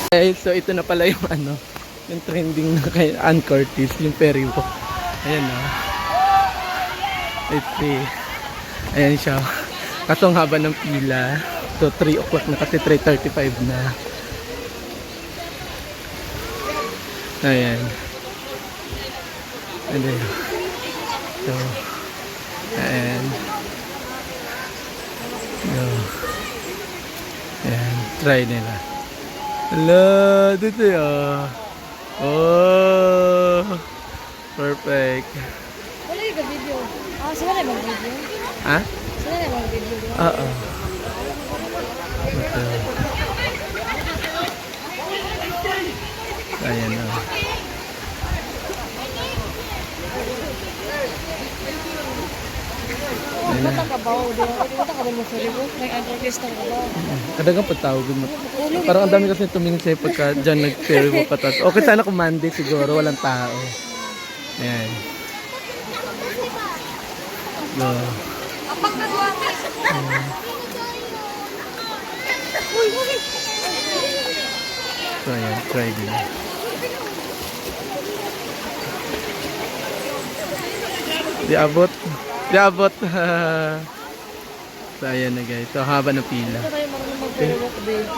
Okay, so ito na pala yung ano, yung trending na kay Ann Curtis, yung ferry walk. Ayan na. Let's see. Ayan siya. Kaso ang haba ng pila. So 3 o'clock na kasi 3:35 na. Ayan. And then, so, and, no. Ayan, try nila. Hello, dito yun. Oh, perfect. Wala yung video. Ah, sila na mag-video? Ha? Sila na mag-video? Oo. Ito. Ayan o. Mata ka ba? Mata ka ba mo sorry mo? May artist ka ba? Kadagang pagtawag mo. Parang ang dami kasi tumingin sa'yo pagka dyan nag-ferry mo patas. Okay sana kung Monday siguro, walang tao. Ayan. Go. So ayan, try din. Di abot. Di abot. So ayan na guys. So haba ng pila. Ito tayo marunong mag-walk, babe.